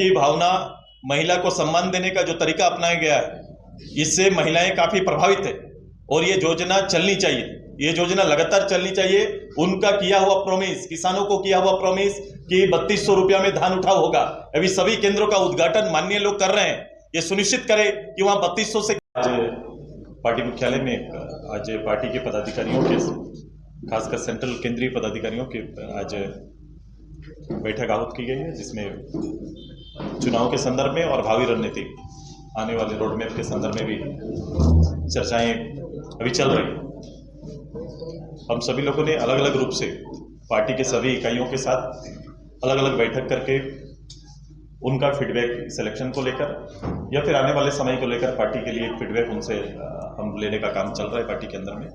की भावना, महिला को सम्मान देने का जो तरीका अपनाया गया है, इससे महिलाएं काफी प्रभावित है और ये योजना चलनी चाहिए। ये योजना लगातार चलनी चाहिए। उनका किया हुआ प्रॉमिस, किसानों को किया हुआ प्रॉमिस कि 3200 रुपया में धान उठाव होगा, अभी सभी केंद्रों का उद्घाटन माननीय लोग कर रहे हैं। ये सुनिश्चित करें कि वहां 3200 से। आज पार्टी मुख्यालय में आज पार्टी के पदाधिकारियों के, खासकर सेंट्रल केंद्रीय पदाधिकारियों की आज बैठक आहूत की गई है, जिसमें चुनाव के संदर्भ में और भावी रणनीति, आने वाले रोड मैप के संदर्भ में भी चर्चाएं अभी चल रही हैं। हम सभी लोगों ने अलग अलग रूप से पार्टी के सभी इकाइयों के साथ अलग अलग बैठक करके उनका फीडबैक सिलेक्शन को लेकर या फिर आने वाले समय को लेकर पार्टी के लिए एक फीडबैक उनसे हम लेने का काम चल रहा है पार्टी के अंदर में।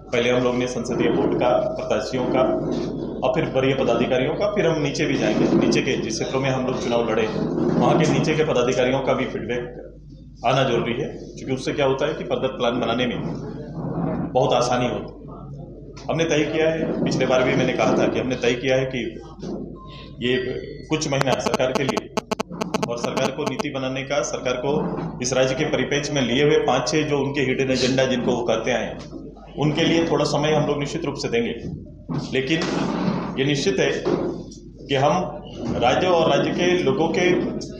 पहले हम लोग ने संसदीय बोर्ड का, प्रत्याशियों का और फिर वरीय पदाधिकारियों का, फिर हम नीचे भी जाएंगे। नीचे के जिस क्षेत्रों में हम लोग चुनाव लड़े वहाँ के नीचे के पदाधिकारियों का भी फीडबैक आना जरूरी है, क्योंकि उससे क्या होता है कि फर्दर प्लान बनाने में बहुत आसानी होती है। हमने तय किया है, पिछले बार भी मैंने कहा था कि हमने तय किया है कि ये कुछ महीना सरकार के लिए और सरकार को नीति बनाने का, सरकार को इस राज्य के परिप्रेक्ष्य में लिए हुए 5-6 जो उनके हिडन एजेंडा जिनको वो कहते आए, उनके लिए थोड़ा समय हम लोग निश्चित रूप से देंगे। लेकिन ये निश्चित है कि हम राज्य और राज्य के लोगों के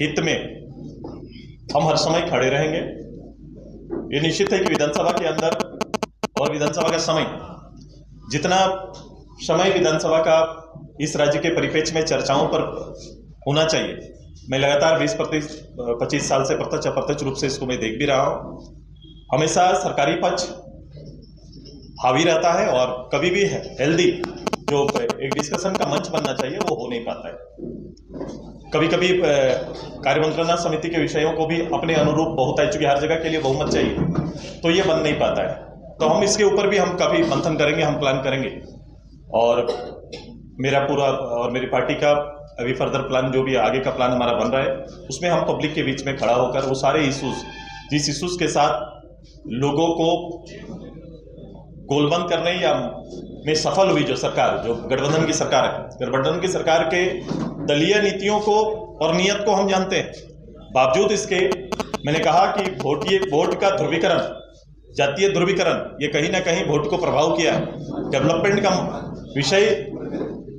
हित में हम हर समय खड़े रहेंगे। ये निश्चित है कि विधानसभा के अंदर और विधानसभा का समय, जितना समय विधानसभा का इस राज्य के परिप्रेक्ष्य में चर्चाओं पर होना चाहिए, मैं लगातार 20-25 साल से प्रत्यक्ष अप्रत्यक्ष रूप से इसको मैं देख भी रहा हूँ। हमेशा सरकारी पक्ष हावी रहता है और कभी भी हेल्दी जो एक डिस्कशन का मंच बनना चाहिए वो हो नहीं पाता है। कभी कभी कार्यमंत्रणा समिति के विषयों को भी अपने अनुरूप बहुत है, चूंकि हर जगह के लिए बहुमत चाहिए, तो ये बन नहीं पाता है। तो हम इसके ऊपर भी हम काफी मंथन करेंगे, हम प्लान करेंगे और मेरा पूरा और मेरी पार्टी का अभी फर्दर प्लान, जो भी आगे का प्लान हमारा बन रहा है, उसमें हम पब्लिक के बीच में खड़ा होकर वो सारे इश्यूज, जिस इश्यूज के साथ लोगों को गोलबंद करने या में सफल हुई जो सरकार, जो गठबंधन की सरकार है, गठबंधन की सरकार के दलीय नीतियों को और नियत को हम जानते हैं। बावजूद इसके मैंने कहा कि वोट का ध्रुवीकरण, जातीय ध्रुवीकरण, ये कहीं ना कहीं वोट को प्रभाव किया। डेवलपमेंट का विषय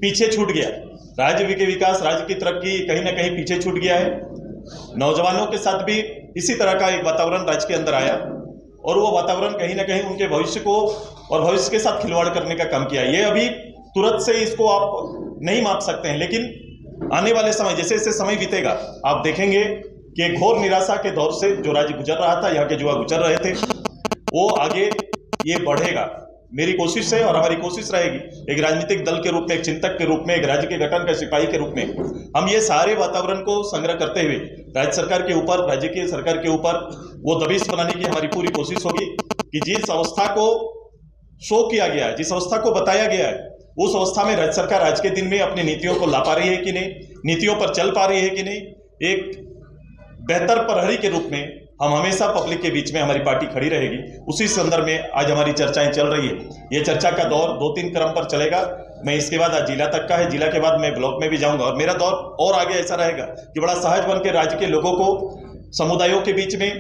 पीछे छूट गया, राज्य के विकास, राज्य की तरक्की कहीं ना कहीं पीछे छूट गया है। नौजवानों के साथ भी इसी तरह का एक वातावरण राज्य के अंदर आया और वो वातावरण कहीं ना कहीं उनके भविष्य को और भविष्य के साथ खिलवाड़ करने का काम किया। ये अभी तुरंत से इसको आप नहीं माप सकते हैं, लेकिन आने वाले समय, जैसे जैसे समय बीतेगा, आप देखेंगे कि एक घोर निराशा के दौर से जो राज्य गुजर रहा था, यहाँ के युवा गुजर रहे थे, वो आगे ये बढ़ेगा। मेरी कोशिश है और हमारी कोशिश रहेगी, एक राजनीतिक दल के रूप में, एक चिंतक के रूप में, एक राज्य के गठन का सिपाही के रूप में, हम ये सारे वातावरण को संग्रह करते हुए राज्य सरकार के ऊपर, राज्य की सरकार के ऊपर वो दबिश बनाने की हमारी पूरी कोशिश होगी कि जिस अवस्था को शो किया गया है, जिस अवस्था को बताया गया है, उस अवस्था में राज्य सरकार आज के दिन में अपनी नीतियों को ला पा रही है कि नहीं, नीतियों पर चल पा रही है कि नहीं। एक बेहतर प्रहरी के रूप में हम हमेशा पब्लिक के बीच में हमारी पार्टी खड़ी रहेगी। उसी संदर्भ में आज हमारी चर्चाएं चल रही है। ये चर्चा का दौर 2-3 क्रम पर चलेगा। मैं इसके बाद आज जिला तक का है, जिला के बाद मैं ब्लॉक में भी जाऊंगा और मेरा दौर और आगे ऐसा रहेगा कि बड़ा सहज बन के राज्य के लोगों को, समुदायों के बीच में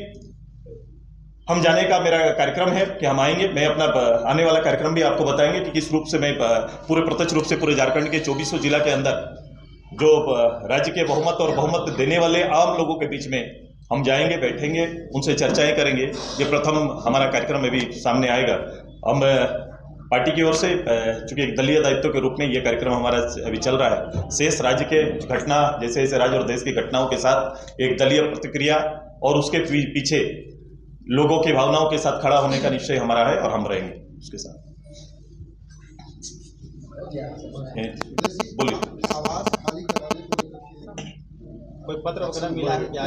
हम जाने का मेरा कार्यक्रम है कि हम आएंगे। मैं अपना आने वाला कार्यक्रम भी आपको बताएंगे कि किस रूप से मैं पूरे प्रत्यक्ष रूप से पूरे झारखंड के 2400 जिला के अंदर जो राज्य के बहुमत देने वाले आम लोगों के बीच में हम जाएंगे, बैठेंगे, उनसे चर्चाएं करेंगे। ये प्रथम हमारा कार्यक्रम में भी सामने आएगा। हम पार्टी की ओर से, चूंकि एक दलीय दायित्व के रूप में ये कार्यक्रम हमारा अभी चल रहा है, शेष राज्य के घटना, जैसे जैसे राज्य और देश की घटनाओं के साथ एक दलीय प्रतिक्रिया और उसके पीछे लोगों की भावनाओं के साथ खड़ा होने का निश्चय हमारा है और हम रहेंगे उसके साथ। बोलिए। कोई पत्र वगैरह मिला है क्या?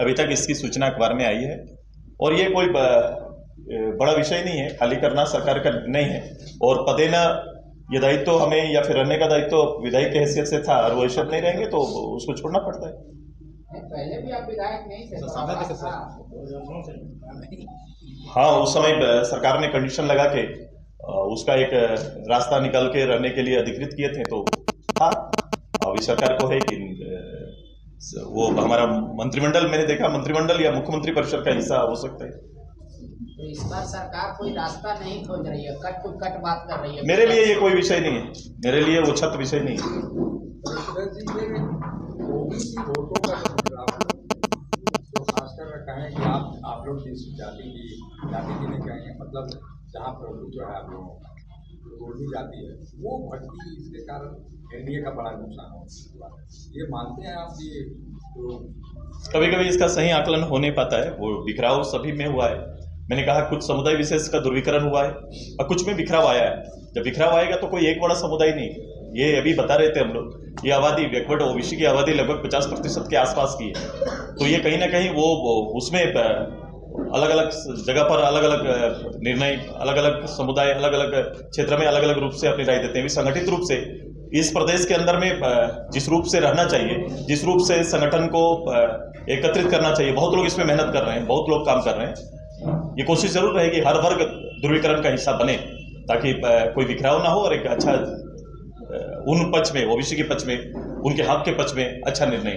अभी तक इसकी सूचना अखबार में आई है और ये कोई बड़ा विषय नहीं है, खाली करना सरकार का नहीं है और पदेना ये दायित्व तो हमें या फिर रहने का दायित्व तो विधायक की हैसियत से था और वो हैसियत नहीं रहेंगे तो उसको छोड़ना पड़ता है। पहले भी आप विधायक नहीं थे। हाँ, उस समय सरकार ने कंडीशन लगा के उसका एक रास्ता निकाल के रहने के लिए अधिकृत किए थे, तो हाँ, अभी सरकार को है कि वो हमारा मंत्रिमंडल, मैंने देखा मंत्रिमंडल या मुख्यमंत्री परिषद का हिस्सा हो सकता है। तो इस बार सरकार कोई रास्ता नहीं खोज रही है, कट टू कट बात कर रही है। मेरे लिए ये कोई विषय नहीं है, मेरे लिए वो छत विषय नहीं है। ओबीसी वोटों का जो खासकर कहें कि आप लोग जिस जाति की नहीं कहेंगे, मतलब जहाँ प्रभुत्व है आप लोगों का, गोल्डी जाति है, वो भटकी, इसके कारण एनडीए का बड़ा नुकसान हुआ। ये मानते हैं आप? ये तो कभी कभी इसका सही आकलन हो नहीं पाता है, वो बिखराव सभी में हुआ है। मैंने कहा कुछ समुदाय विशेष का दुर्विकरण हुआ है और कुछ में बिखराव आया है। जब बिखराव आएगा तो कोई एक बड़ा समुदाय नहीं, ये अभी बता रहे थे हम लोग, ये आबादी बैकवर्ड ओबीसी की आबादी लगभग 50% के आसपास की है। तो ये कहीं ना कहीं वो उसमें अलग अलग जगह पर अलग अलग निर्णय, अलग अलग समुदाय अलग अलग क्षेत्र में अलग अलग रूप से अपनी राय देते हैं। संगठित रूप से इस प्रदेश के अंदर में जिस रूप से रहना चाहिए, जिस रूप से संगठन को एकत्रित करना चाहिए, बहुत लोग इसमें मेहनत कर रहे हैं, बहुत लोग काम कर रहे हैं। ये कोशिश जरूर रहेगी हर वर्ग ध्रुवीकरण का हिस्सा बने, ताकि कोई बिखराव ना हो और एक अच्छा उन पक्ष में, ओबीसी के पक्ष में, उनके हक के पक्ष में अच्छा निर्णय।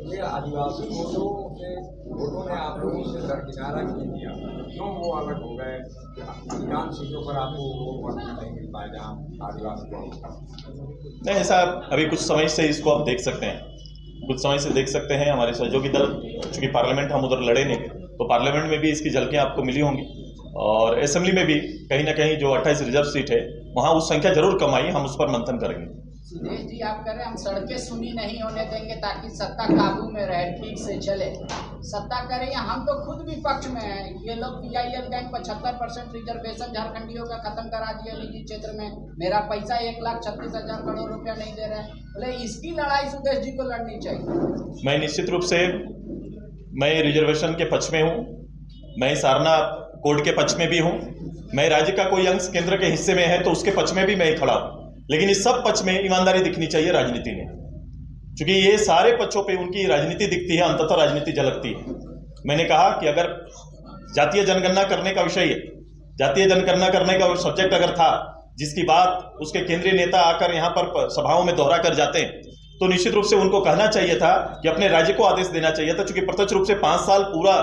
ये आदिवासी वोटों ने आप लोगों से दरकिनारा क्यों किया? क्यों वो अलग हो गए? अधिकांश सीटों पर आपको वो नहीं मिल पाए जहाँ आदिवासी नहीं, ऐसा अभी कुछ समय से इसको आप देख सकते हैं, कुछ समय से देख सकते हैं। हमारे सहयोगी दल, चूंकि पार्लियामेंट हम उधर लड़े नहीं, तो पार्लियामेंट में भी इसकी झलकियां आपको मिली होंगी और असेंबली में भी कहीं ना कहीं जो 28 रिजर्व सीट है वहां उस संख्या जरूर कम आई, हम उस पर मंथन करेंगे। सुदेश जी, आप कह रहे हैं हम सड़कें सुनी नहीं होने देंगे ताकि सत्ता काबू में रहे, ठीक से चले। सत्ता करें, हम तो खुद विपक्ष में हैं। ये लोग PIL गैंग 75% रिजर्वेशन झारखंडियों का खत्म करा दिया निजी क्षेत्र में। मेरा पैसा 1,36,000 करोड़ रुपया नहीं दे रहे हैं। बोले इसकी लड़ाई सुदेश जी को लड़नी चाहिए। मैं निश्चित रूप से मैं रिजर्वेशन के पक्ष में हूँ, मैं सारना कोड के पक्ष में भी हूँ, मैं राज्य का कोई अंश केंद्र के हिस्से में है तो उसके पक्ष में भी मैं खड़ा हूँ। लेकिन इस सब पक्ष में ईमानदारी दिखनी चाहिए राजनीति में, क्योंकि ये सारे पक्षों पे उनकी राजनीति दिखती है, अंततः राजनीति झलकती है। मैंने कहा कि अगर जातीय जनगणना करने का विषय है, जातीय जनगणना करने का सब्जेक्ट अगर था जिसकी बात उसके केंद्रीय नेता आकर यहाँ पर सभाओं में दोहरा कर जाते हैं, तो निश्चित रूप से उनको कहना चाहिए था कि अपने राज्य को आदेश देना चाहिए था। चूंकि प्रत्यक्ष रूप से 5 साल पूरा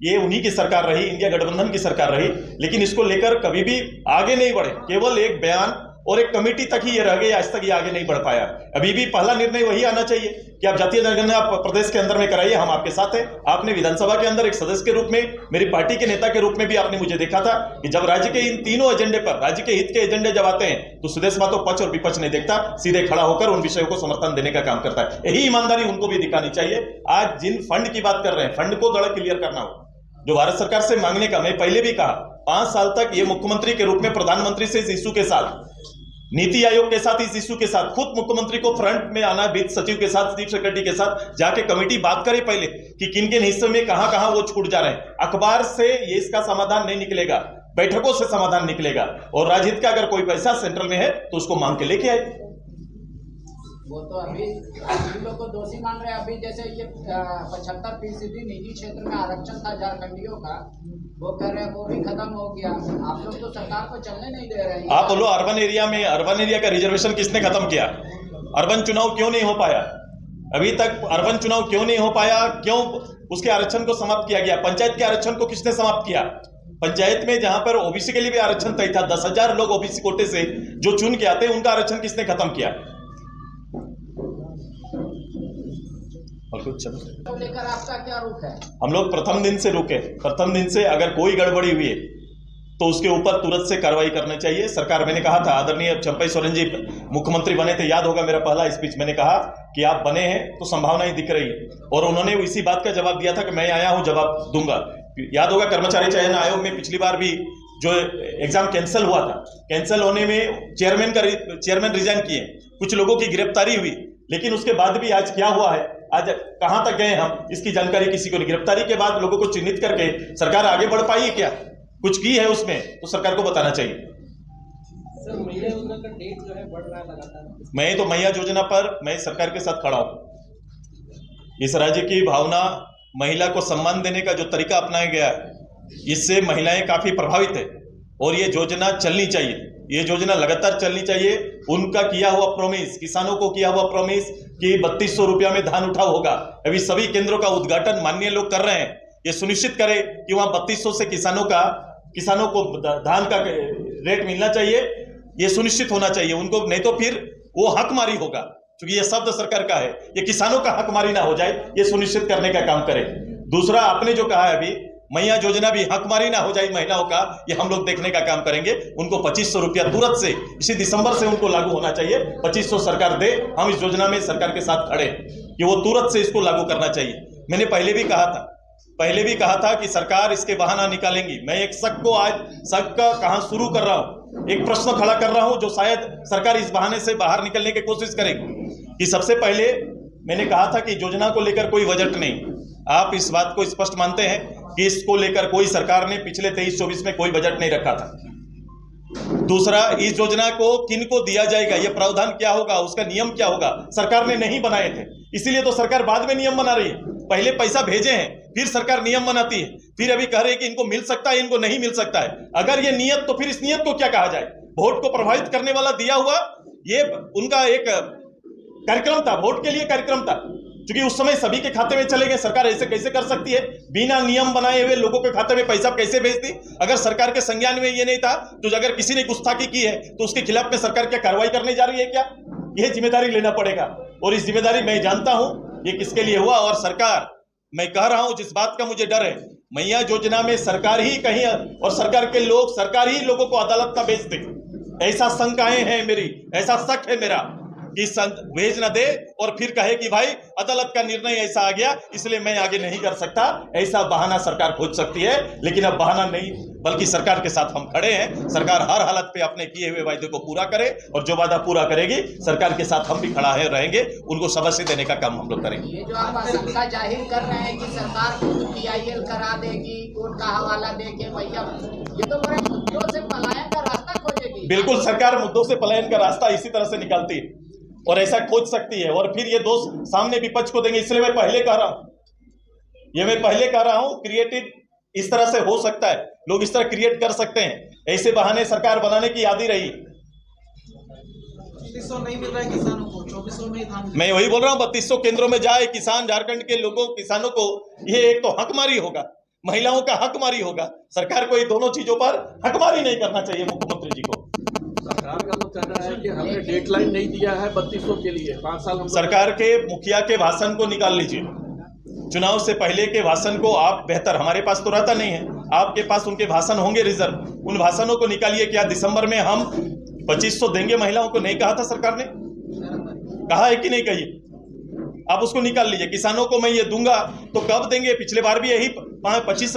ये उन्हीं की सरकार रही, इंडिया गठबंधन की सरकार रही, लेकिन इसको लेकर कभी भी आगे नहीं बढ़े। केवल एक बयान और एक कमेटी तक ही ये रह गई, आज तक ये आगे नहीं बढ़ पाया। अभी भी पहला निर्णय वही आना चाहिए कि आप जातीय जनगणना प्रदेश के अंदर में कराइए, हम आपके साथ हैं। आपने विधानसभा के अंदर एक सदस्य के रूप में, मेरी पार्टी के नेता के रूप में भी आपने मुझे देखा था कि जब राज्य के इन तीनों एजेंडे पर, राज्य के हित के एजेंडे जब आते हैं तो सुदेश महतो पक्ष और विपक्ष नहीं देखता, सीधे खड़ा होकर उन विषयों को समर्थन देने का काम करता है। यही ईमानदारी उनको भी दिखानी चाहिए। आज जिन फंड की बात कर रहे हैं, फंड को थोड़ा क्लियर करना हो, जो भारत सरकार से मांगने का, मैं पहले भी कहा 5 साल तक ये मुख्यमंत्री के रूप में प्रधानमंत्री से इस इश्यू के साथ, नीति आयोग के साथ इस इश्यू के साथ, खुद मुख्यमंत्री को फ्रंट में आना, वित्त सचिव के साथ, चीफ सेक्रेटरी के साथ जाके कमेटी बात करे पहले कि किन किन हिस्सों में कहां वो छूट जा रहे हैं। अखबार से ये इसका समाधान नहीं निकलेगा, बैठकों से समाधान निकलेगा। और राजहित का अगर कोई पैसा सेंट्रल में है तो उसको मांग के लेके आए। वो तो अभी लोग को दोषी मान रहे हैं। अभी जैसे ये 75% निजी क्षेत्र में आरक्षण था झारखंडियों का, वो कह रहे हैं वो भी खत्म हो गया। आप लोग तो सरकार को चलने नहीं दे रहे हैं। आप बोलो अर्बन एरिया में, अर्बन एरिया का रिजर्वेशन किसने खत्म किया? अर्बन चुनाव क्यों नहीं हो पाया अभी तक? अर्बन चुनाव क्यों नहीं हो पाया? क्यों उसके आरक्षण को समाप्त किया गया? पंचायत के आरक्षण को किसने समाप्त किया? पंचायत में जहां पर ओबीसी के लिए भी आरक्षण तय था, 10,000 लोग ओबीसी कोटे से जो चुन के आते हैं, उनका आरक्षण किसने खत्म किया? और कुछ तो लेकर आपका क्या रुख है? हम लोग प्रथम दिन से रुके, प्रथम दिन से अगर कोई गड़बड़ी हुई है तो उसके ऊपर तुरंत से कार्रवाई करनी चाहिए। सरकार, मैंने कहा था, आदरणीय चंपई सोरेन जी मुख्यमंत्री बने थे, याद होगा मेरा पहला स्पीच, मैंने कहा कि आप बने हैं तो संभावनाएं दिख रही है, और उन्होंने इसी बात का जवाब दिया था कि मैं आया हूं, जवाब दूंगा। याद होगा कर्मचारी चयन आयोग में पिछली बार भी जो एग्जाम कैंसिल हुआ था, कैंसिल होने में चेयरमैन रिजाइन किए, कुछ लोगों की गिरफ्तारी हुई, लेकिन उसके बाद भी आज क्या हुआ है, आज कहां तक गए हम, इसकी जानकारी किसी को नहीं। गिरफ्तारी के बाद लोगों को चिन्हित करके सरकार आगे बढ़ पाई है क्या? कुछ की है उसमें तो सरकार को बताना चाहिए। सर, मैया योजना का डेट जो है बढ़ रहा है लगातार। मैं तो मैया योजना पर मैं सरकार के साथ खड़ा हूं। इस राज्य की भावना, महिला को सम्मान देने का जो तरीका अपनाया गया है, इससे महिलाएं काफी प्रभावित है और ये योजना चलनी चाहिए, ये योजना लगातार चलनी चाहिए। उनका किया हुआ प्रॉमिस, किसानों को किया हुआ प्रॉमिस, कि 3200 रुपया में धान उठाव होगा। अभी सभी केंद्रों का उद्घाटन माननीय लोग कर रहे हैं। ये सुनिश्चित करें कि वहां 3200 से किसानों को धान का रेट मिलना चाहिए, ये सुनिश्चित होना चाहिए उनको, नहीं तो फिर वो हकमारी होगा। क्योंकि ये शब्द सरकार का है, ये किसानों का हकमारी ना हो जाए, ये सुनिश्चित करने का काम करें। दूसरा, आपने जो कहा है अभी मैया योजना भी हकमारी ना हो जाए महिलाओं का, ये हम लोग देखने का काम करेंगे। उनको 2500 रुपया तुरंत से इसी दिसंबर से उनको लागू होना चाहिए। 2500 सरकार दे, हम इस योजना में सरकार के साथ खड़े कि वो तुरंत से इसको लागू करना चाहिए। मैंने पहले भी कहा था कि सरकार इसके बहाना निकालेंगी। मैं एक शक का कहां शुरू कर रहा हूं, एक प्रश्न खड़ा कर रहा हूं जो शायद सरकार इस बहाने से बाहर निकलने की कोशिश करेगी। कि सबसे पहले मैंने कहा था कि योजना को लेकर कोई बजट नहीं। आप इस बात को स्पष्ट मानते हैं कि इसको लेकर कोई सरकार ने पिछले 23-24 में कोई बजट नहीं रखा था। दूसरा, इस योजना को किन को दिया जाएगा, यह प्रावधान क्या होगा, उसका नियम क्या होगा, सरकार ने नहीं बनाए थे। इसीलिए तो सरकार बाद में नियम बना रही है। पहले पैसा भेजे हैं, फिर सरकार नियम बनाती है, फिर अभी कह रही है कि इनको मिल सकता है, इनको नहीं मिल सकता है। अगर ये नियत, तो फिर इस नियत को क्या कहा जाए? वोट को प्रभावित करने वाला दिया हुआ, ये उनका एक कार्यक्रम था, वोट के लिए कार्यक्रम था। क्योंकि उस समय सभी के खाते में चले गए। सरकार ऐसे कैसे कर सकती है? बिना नियम बनाए हुए लोगों के खाते में पैसा कैसे भेजती? अगर सरकार के संज्ञान में ये नहीं था, तो अगर किसी ने गुस्ताखी की है तो उसके खिलाफ में सरकार क्या कार्रवाई करने जा रही है क्या? यह जिम्मेदारी लेना पड़ेगा, और इस जिम्मेदारी मैं जानता हूं ये किसके लिए हुआ। और सरकार, मैं कह रहा हूं, जिस बात का मुझे डर है, मैया योजना में सरकार ही कहीं, और सरकार के लोग, सरकार ही लोगों को अदालत ना भेज दे, ऐसा शंकाएं हैं मेरी, ऐसा शक है मेरा कि भेज न दे और फिर कहे कि भाई अदालत का निर्णय ऐसा आ गया इसलिए मैं आगे नहीं कर सकता। ऐसा बहाना सरकार खोज सकती है, लेकिन अब बहाना नहीं, बल्कि सरकार के साथ हम खड़े हैं। सरकार हर हालत पे अपने किए हुए वायदे को पूरा करे, और जो वादा पूरा करेगी सरकार के साथ हम भी खड़ा है रहेंगे, उनको शाबाशी देने का काम हम लोग करेंगे। ये जो आप आशंका जाहिर कर रहे हैं कि सरकार खुद PIL करा देगी, कोर्ट का हवाला देके मैया, ये तो बड़े मुद्दों से पलायन का रास्ता खोजेगी। बिल्कुल, सरकार मुद्दों से पलायन का रास्ता इसी तरह से निकालती है और ऐसा खोज सकती है, और फिर ये दोष सामने विपक्ष को देंगे। इसलिए मैं पहले कह रहा हूं, क्रिएटिव इस तरह से हो सकता है, लोग इस तरह क्रिएट कर सकते हैं, ऐसे बहाने सरकार बनाने की आदी रही। 3200 नहीं मिल रहा है किसानों को, 2400 में धान। मैं वही बोल रहा हूं, 3200 केंद्रों में जाए किसान, झारखंड के लोगों, किसानों को, ये एक तो हकमारी होगा, महिलाओं का हकमारी होगा। सरकार को ये दोनों चीजों पर हकमारी नहीं करना चाहिए मुख्यमंत्री जी को। सरकार का तो कह रहा है कि हमने डेडलाइन नहीं दिया है 3200 के लिए, 5 साल। सरकार के मुखिया के भाषण को निकाल लीजिए, चुनाव से पहले के भाषण को आप बेहतर, हमारे पास तो रहता नहीं है, आपके पास उनके भाषण होंगे रिजर्व, उन भाषणों को निकालिए। क्या दिसंबर में हम 2500 देंगे महिलाओं को? नहीं कहा था सरकार ने? कहा है कि नहीं? कहिए, आप उसको निकाल लीजिए। किसानों को मैं ये दूंगा, तो कब देंगे? पिछले बार भी यही 25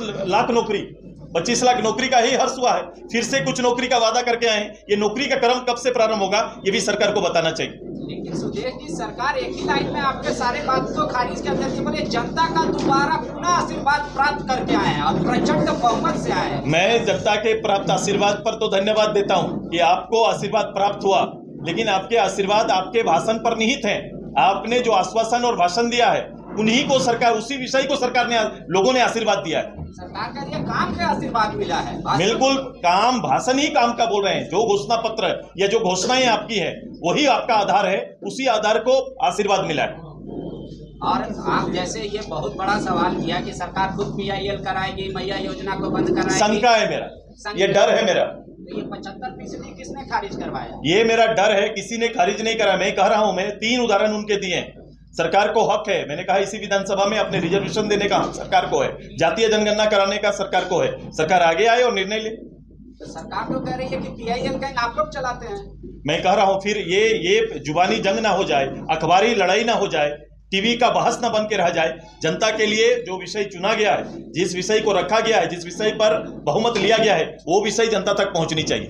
लाख नौकरी का ही हर्ष हुआ है, फिर से कुछ नौकरी का वादा करके आए हैं। ये नौकरी का क्रम कब से प्रारंभ होगा, ये भी सरकार को बताना चाहिए। लेकिन सुदेश जी, सरकार एक ही लाइन में आपके सारे बात को खारिज कर देती है, बोले जनता का दोबारा पुनः आशीर्वाद प्राप्त करके आए हैं और प्रचंड बहुमत से आए हैं। मैं जनता के प्राप्त आशीर्वाद पर तो धन्यवाद देता हूं कि आपको आशीर्वाद प्राप्त हुआ, लेकिन आपके आशीर्वाद आपके भाषण पर निहित हैं। आपने जो आश्वासन और भाषण दिया है, उन्हीं को सरकार, उसी विषय को सरकार ने, लोगों ने आशीर्वाद दिया है। सरकार का ये काम का आशीर्वाद मिला है। बिल्कुल, काम, भाषण ही काम का बोल रहे हैं। जो घोषणा पत्र या जो घोषणाएं आपकी है, वही आपका आधार है, उसी आधार को आशीर्वाद मिला है। और आप जैसे ये बहुत बड़ा सवाल किया कि सरकार खुद PIL कराएगी, मैया योजना को बंद कराएगी, शंका है मेरा, ये डर है मेरा। तो ये 75% किसने खारिज करवाया? ये मेरा डर है, किसी ने खारिज नहीं करा। मैं कह रहा हूं, मैंने 3 उदाहरण उनके दिए हैं। सरकार को हक है, मैंने कहा इसी विधानसभा में अपने रिजर्वेशन देने का हक सरकार को है, जातीय जनगणना कराने का सरकार को है। सरकार आगे आए और निर्णय ले। तो सरकार तो कह रही है कि PIL का आप लोग चलाते हैं। मैं कह रहा हूं, फिर ये जुबानी जंग ना हो जाए, अखबारी लड़ाई ना हो जाए, टीवी का बहस ना बन के रह जाए। जनता के लिए जो विषय चुना गया है, जिस विषय को रखा गया है, जिस विषय पर बहुमत लिया गया है, वो विषय जनता तक पहुंचनी चाहिए।